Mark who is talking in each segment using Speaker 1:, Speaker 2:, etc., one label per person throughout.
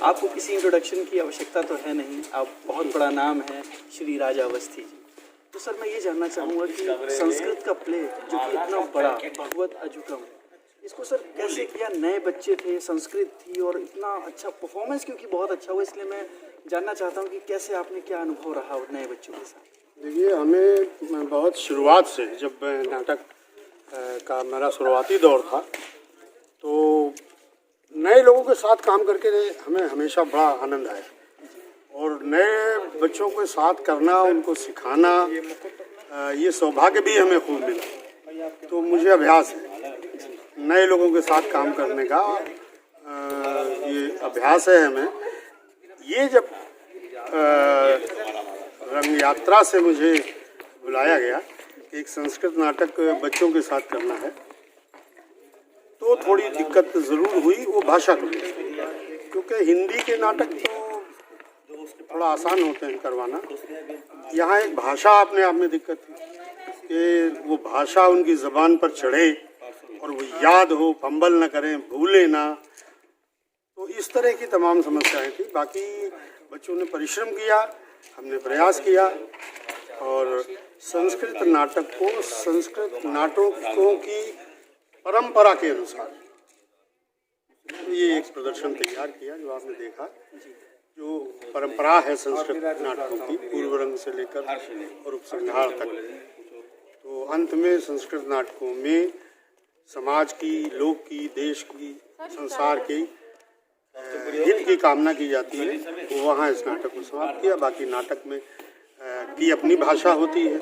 Speaker 1: आपको किसी इंट्रोडक्शन की आवश्यकता तो है नहीं, आप बहुत बड़ा नाम है श्री राजा अवस्थी जी। तो सर मैं ये जानना चाहूँगा कि संस्कृत का प्ले जो कि इतना बड़ा भगवत अजुकम, इसको सर कैसे किया? नए बच्चे थे, संस्कृत थी और इतना अच्छा परफॉर्मेंस क्योंकि बहुत अच्छा हुआ, इसलिए मैं जानना चाहता हूँ कि कैसे आपने क्या अनुभव रहा नए बच्चों के साथ?
Speaker 2: देखिए, हमें बहुत शुरुआत से, जब नाटक का मेरा शुरुआती दौर था, तो नए लोगों के साथ काम करके हमें हमेशा बड़ा आनंद आया। और नए बच्चों के साथ करना, उनको सिखाना, ये सौभाग्य भी हमें खूब मिला। तो मुझे अभ्यास है नए लोगों के साथ काम करने का, ये अभ्यास है हमें। ये जब रंग यात्रा से मुझे बुलाया गया कि एक संस्कृत नाटक बच्चों के साथ करना है, तो थोड़ी दिक्कत ज़रूर हुई वो भाषा को, क्योंकि हिंदी के नाटक तो थोड़ा आसान होते हैं करवाना। यहाँ एक भाषा अपने आप में दिक्कत थी कि वो भाषा उनकी ज़बान पर चढ़े और वो याद हो, फंबल न करें, भूले ना। तो इस तरह की तमाम समस्याएं थी। बाकी बच्चों ने परिश्रम किया, हमने प्रयास किया और संस्कृत नाटक को संस्कृत नाटकों की परंपरा के अनुसार ये एक प्रदर्शन तैयार किया, जो आपने देखा। जो परंपरा है संस्कृत नाटकों की, पूर्व रंग से लेकर और उपसंहार तक, तो अंत में संस्कृत नाटकों में समाज की, लोक की, देश की, संसार की हित की कामना की जाती है। वो वहाँ इस नाटक को समाप्त किया। बाकी नाटक में की अपनी भाषा होती है,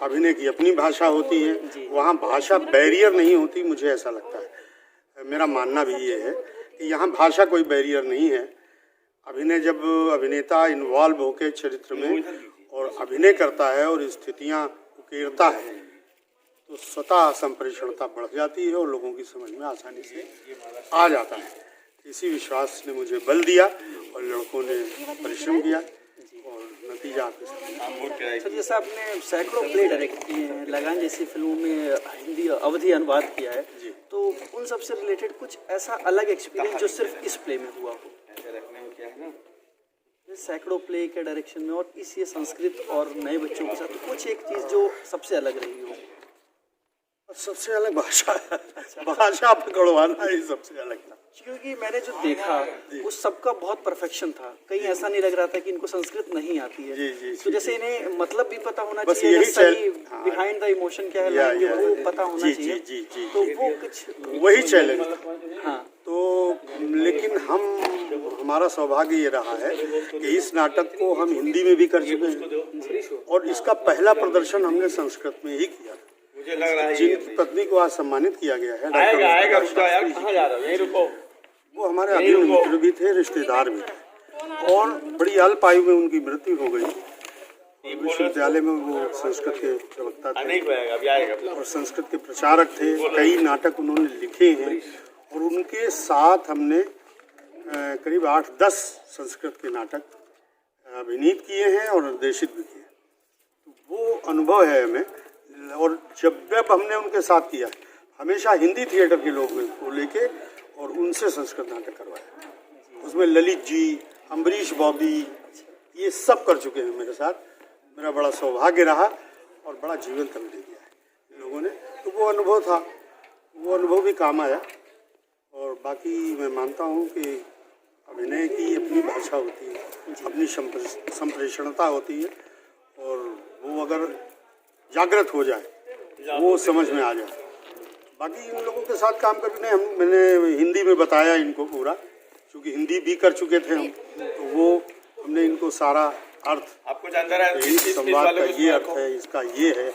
Speaker 2: अभिनय की अपनी भाषा होती है, वहाँ भाषा बैरियर नहीं होती, मुझे ऐसा लगता है। मेरा मानना भी ये है कि यहाँ भाषा कोई बैरियर नहीं है। अभिनय, जब अभिनेता इन्वॉल्व होकर चरित्र में और अभिनय करता है और स्थितियाँ उकेरता है, तो स्वतः संप्रेषणता बढ़ जाती है और लोगों की समझ में आसानी से आ जाता है। इसी विश्वास ने मुझे बल दिया और लड़कों ने परिश्रम किया और नतीजा आपके सामने।
Speaker 1: सर जैसा आपने सैकड़ों प्ले डायरेक्ट किए हैं, लगान जैसी फिल्मों में हिंदी अवधि अनुवाद किया है, तो उन सब से रिलेटेड कुछ ऐसा अलग एक्सपीरियंस जो सिर्फ इस प्ले में हुआ हो? सैकड़ों प्ले के डायरेक्शन में और इस ये संस्कृत और नए बच्चों के साथ कुछ एक चीज़ जो सबसे अलग रही हो?
Speaker 2: सबसे अलग भाषा भाषा पकड़वाना ही सबसे अलग था।
Speaker 1: क्योंकि मैंने जो देखा उस सबका बहुत परफेक्शन था, कहीं ऐसा नहीं लग रहा था कि इनको संस्कृत नहीं आती है।
Speaker 2: जी,
Speaker 1: तो जैसे इन्हें मतलब भी पता होना
Speaker 2: बस
Speaker 1: चाहिए,
Speaker 2: यही
Speaker 1: सही बिहाइंड द इमोशन क्या है वो पता होना चाहिए। तो वो कुछ
Speaker 2: वही चैलेंज।
Speaker 1: हाँ,
Speaker 2: तो लेकिन हमारा सौभाग्य ये रहा है कि इस नाटक को हम हिंदी में भी कर चुके हैं और इसका पहला प्रदर्शन हमने संस्कृत में ही किया। जिनकी पत्नी को आज सम्मानित किया गया है, वो हमारे अभिन्न मित्र भी थे, रिश्तेदार भी थे, और बड़ी अल्प आयु में उनकी मृत्यु हो गई। विश्वविद्यालय में वो संस्कृत के प्रवक्ता थे और संस्कृत के प्रचारक थे। कई नाटक उन्होंने लिखे हैं और उनके साथ हमने करीब 8-10 संस्कृत के नाटक अभिनीत किए हैं और निर्देशित भी किए। तो वो अनुभव है हमें। और जब हमने उनके साथ किया, हमेशा हिंदी थिएटर के लोग को लेके और उनसे संस्कृत नाटक करवाया। उसमें ललित जी, अम्बरीश बॉबी, ये सब कर चुके हैं मेरे साथ। मेरा बड़ा सौभाग्य रहा और बड़ा जीवंत अनुभव दिया है इन लोगों ने। तो वो अनुभव था, वो अनुभव भी काम आया। और बाकी मैं मानता हूँ कि अभिनय की अपनी भाषा होती है, अपनी संप्रेषणता होती है, और वो अगर जागृत हो जाए, वो समझ में आ जाए। बाकी इन लोगों के साथ काम करने मैंने हिंदी में बताया इनको पूरा, क्योंकि हिंदी भी कर चुके थे हम, तो वो हमने इनको सारा अर्थ, आपको जानता है इस संवाद का ये अर्थ है, इसका ये है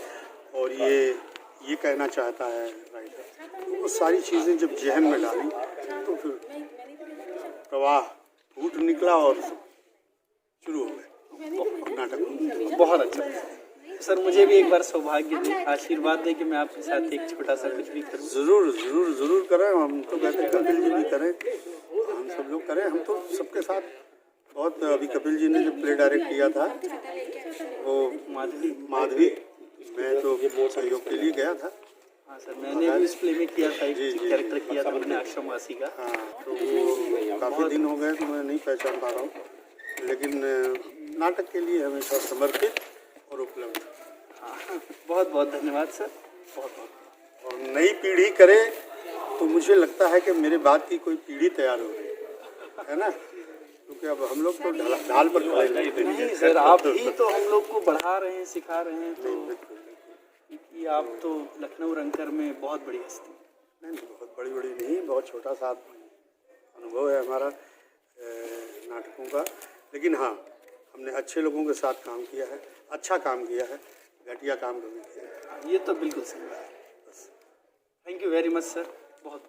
Speaker 2: और ये कहना चाहता है राइटर, तो वो सारी चीज़ें जब जहन में डाली तो फिर प्रवाह फूट निकला और शुरू हो गए नाटक।
Speaker 1: बहुत अच्छा सर, मुझे भी एक बार सौभाग्य दे, आशीर्वाद दे कि मैं आपके साथ एक छोटा सा कुछ भी करूं।
Speaker 2: जरूर करें। हम तो कहते हैं कपिल जी भी करें, हम सब लोग करें। हम तो सबके साथ बहुत, अभी कपिल जी ने जो प्ले डायरेक्ट किया था वो माधवी, मैं तो सहयोग के लिए गया था,
Speaker 1: हाँ सर, मैंने भी इस प्ले में किया था, एक कैरेक्टर किया था मैंने आश्रमवासी का।
Speaker 2: हाँ,
Speaker 1: तो वो
Speaker 2: काफ़ी दिन हो गए तो मैं नहीं पहचान पा रहा हूँ, लेकिन नाटक के लिए हमेशा समर्पित और उपलब्ध।
Speaker 1: हाँ, बहुत बहुत धन्यवाद सर, बहुत बहुत।
Speaker 2: और नई पीढ़ी करे तो मुझे लगता है कि मेरे बाद की कोई पीढ़ी तैयार हो रही है ना, क्योंकि अब हम लोग तो ढाल पर खड़े
Speaker 1: नहीं सर, आप ही तो हम लोग को बढ़ा रहे हैं, सिखा रहे हैं, तो कि आप तो लखनऊ रंगकर में बहुत बड़ी हस्ती।
Speaker 2: नहीं, बहुत बड़ी नहीं, बहुत छोटा सा अनुभव है हमारा नाटकों का, लेकिन हाँ, हमने अच्छे लोगों के साथ काम किया है, अच्छा काम किया है, घटिया काम कभी किया है।
Speaker 1: ये तो बिल्कुल सही बात है। Thank you very much sir, बहुत